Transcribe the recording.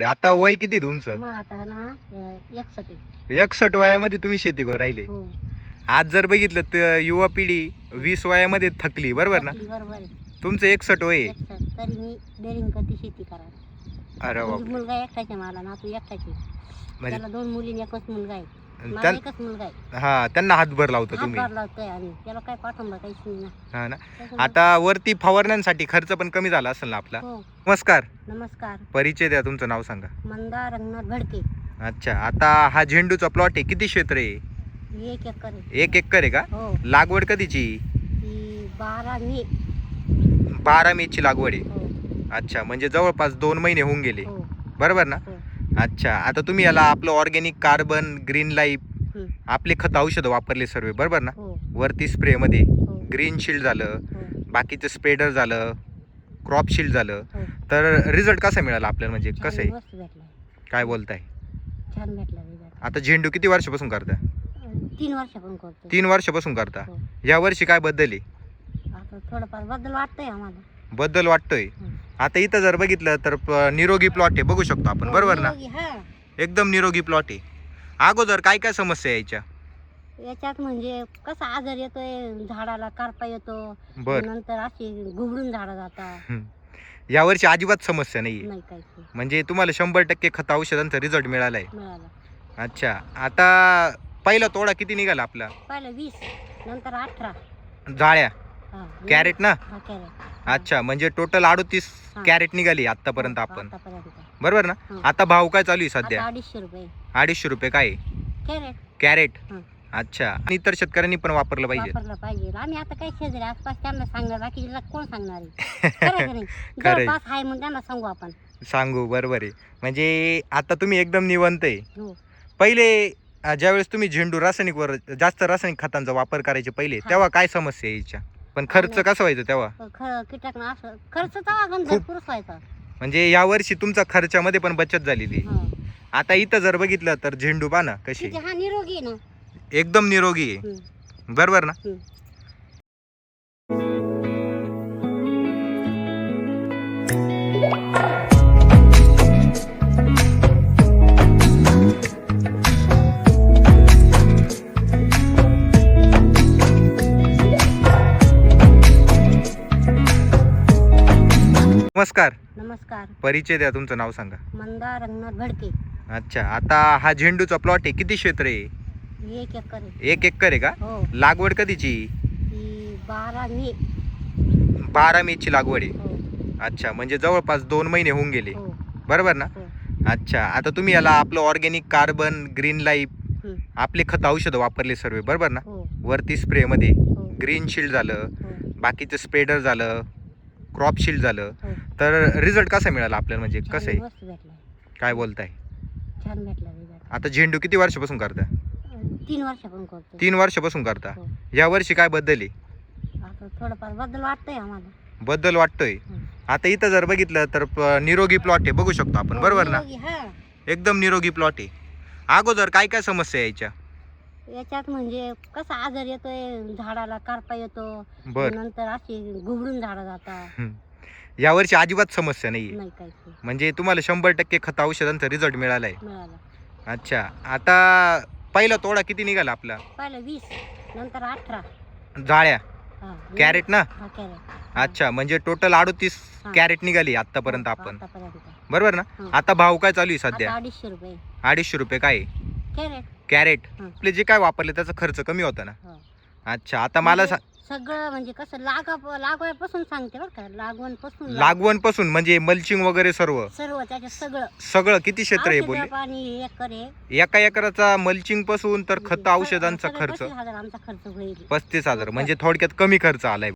आता वय किती तुमचं? मग आता ना 61. 61 वयामध्ये तुम्ही शेती करू राहिले. हो आज जर बघितलं तर युवा पिढी 20 वयामध्ये थकली, बरोबर ना? बरोबर आहे. तुमचं 61 वय आहे. 61 तरी मी डेअरिंग करते शेती करायला. अरे म्हणजे बाप, मुलगा एकटाच आहे मला ना, तू एकटाच आहे. म्हणजे त्याला 2 मुली आणि एकच मुलगा आहे. मला त्यां- एकच मुलगा आहे. हा, त्यांना हातभर लावतो तुम्ही. हातभार लावतोय आणि त्याला काय पाठवलं काहीच नाही ना. हा ना. त्याच्यामुळे- आता वरती फवारण्यांसाठी खर्च पण कमी झाला असेल ना आपला? हो नमस्कार, नमस्कार. परिचय द्या, तुमचं नाव सांगा. मंदार रंगनाथ भडके. अच्छा, आता हा झेंडूचा प्लॉट आहे, किती क्षेत्र आहे? 1 एकर आहे. 1 एकर आहे का? हो लागवड कधीची? ती 12 मे. 12 मे ची लागवड आहे. हो अच्छा, म्हणजे जवळपास 2 महिने होऊन गेले, हो बरोबर ना? हो. अच्छा, आता तुम्ही याला आपलं ऑर्गॅनिक कार्बन, ग्रीन लाईफ, हं. आपले खत औषधं वापरले सर्व, बरोबर ना? हो वरती स्प्रे मध्ये हो ग्रीन शिल्ड झालं, हो बाकीचं स्प्रेडर झालं, क्रॉप शिल्ड झालं, हो. तर रिझल्ट कसा मिळाला आपल्याला, म्हणजे छान कसं आहे? मस्त भेटला. काय बोलताय? छान भेटला result. आता झेंडू किती वर्षापासून करता? 3 वर्षापासून करतो. 3 वर्षापासून करता. हो. या वर्षी काय बदल आहे? आता थोडंफार बदल वाटतंय आम्हाला. बदल वाटतोय. हं. आता इथं जर बघितलं तर निरोगी प्लॉट आहे, बघू शकतो आपण, बरोबर ना? निरोगी, हा. एकदम निरोगी प्लॉट आहे. अगोदर काय काय समस्या यायच्या? याच्यात म्हणजे कसा आजार येतोय, झाडाला करपा येतो, बर. नंतर अशी गुबडून झाडं जातात. या वर्षी अजिबात समस्या नाहीये, नाही काहीच नाही म्हणजे तुम्हाला 100% खत औषधांचा रिझल्ट मिळालाय. मिळालं. अच्छा, आता पहिला तोडा किती निघाला आपला? पहिलं 20, नंतर 18. जाळ्या हा, कॅरेट ना? हा, कॅरेट. अच्छा, म्हणजे टोटल 38 हा. कॅरेट निघाली आतापर्यंत हो, आपण, आतापर्यंत. बरोबर ना? हं. आता भाव काय चालू आहे आता सध्या? 250 रुपये 250 रुपये काय आहे? कॅरेट. कॅरेट. हं. अच्छा, आणि इतर शेतकऱ्यांनी पण वापरलं पाहिजे. वापरलं पाहिजे. आम्ही आता काही शेजारी आसपास त्यांना सांगणार, बाकीला कोण सांगणार आहे? खरं आहे का नाही? खरं आहे. जवळपास आहे म्हणून त्यांना सांगू आपण. सांगू, बरोबर आहे. म्हणजे आता तुम्ही एकदम निवंत आहे. हो पहिले ज्यावेळेस तुम्ही झेंडू रासायनिकवर जास्त रासायनिक खतांचा वापर करायचे पहिले, हा. तेव्हा काय समस्या यायच्या? पण खर्च कसा व्हायचा तेव्हा? कीटकनाशक खर्च तवा खूप. भरपूरच व्हायचा. म्हणजे या वर्षी तुमचा खर्चामध्ये पण बचत झालेली. हा. आता इथं जर बघितलं तर झेंडू पहा ना कशी किती हा निरोगी आहे ना. एकदम निरोगी आहे, हं. बरोबर ना? हं. नमस्कार, नमस्कार. परिचय द्या, तुमचं नाव सांगा. मंदार रंगनाथ भडके. अच्छा, आता हा झेंडूचा प्लॉट आहे, किती क्षेत्र आहे? 1 एकर आहे. 1 एकर आहे का? हो लागवड कधीची? ती 12 मे. 12 मे ची लागवड आहे. हो अच्छा, म्हणजे जवळपास 2 महिने होऊन गेले, हो बरोबर ना? हो. अच्छा, आता तुम्ही याला आपलं ऑर्गॅनिक कार्बन, ग्रीन लाईफ, हं. आपले खत औषधं वापरले सर्व, बरोबर ना? हो वरती स्प्रे मध्ये हो ग्रीन शिल्ड झालं, हो बाकीचं स्प्रेडर झालं, क्रॉप शिल्ड झालं, हो. तर रिझल्ट कसा मिळाला आपल्याला, म्हणजे छान कसं आहे? मस्त भेटला. काय बोलताय? छान भेटला result. आता झेंडू किती वर्षापासून करता? 3 वर्षापासून करतो. 3 वर्षापासून करता. हो. या वर्षी काय बदल आहे? आता थोडंफार बदल वाटतंय आम्हाला. बदल वाटतोय. हं. आता इथं जर बघितलं तर निरोगी प्लॉट आहे, बघू शकतो आपण, बरोबर ना? निरोगी, हा. एकदम निरोगी प्लॉट आहे. अगोदर काय काय समस्या यायच्या? याच्यात म्हणजे कसा आजार येतोय, झाडाला करपा येतो, बर. नंतर अशी गुबडून झाडं जातात. या वर्षी अजिबात समस्या नाहीये, नाही काहीच नाही म्हणजे तुम्हाला 100% खत औषधांचा रिझल्ट मिळालाय. मिळालं. अच्छा, आता पहिला तोडा किती निघाला आपला? पहिलं 20, नंतर 18. जाळ्या हा, कॅरेट ना? हा, कॅरेट. अच्छा, म्हणजे टोटल 38 हा. कॅरेट निघाली आतापर्यंत हो, आपण, आतापर्यंत. बरोबर ना? हं. आता भाव काय चालू आहे आता सध्या? 250 रुपये 250 रुपये काय आहे? कॅरेट. कॅरेट. हं. आपले जे काय वापरले त्याचा खर्च कमी होता ना? हो. अच्छा, आता मला म्हणजे सगळं म्हणजे कसं लागवायपासून सांगते बरं का, लागवण पासून लागवण पासून म्हणजे मल्चिंग वगैरे सर्व सर्व त्याच्यात सगळं सगळं किती क्षेत्र आहे औषधं, बोलले? पाणी एकर आहे. एका एकराचा मल्चिंग पासून तर खत औषधांचा सगळं खर्च 35,000 आमचा खर्च होईल. 35,000, म्हणजे थोडक्यात कमी खर्च आलाय.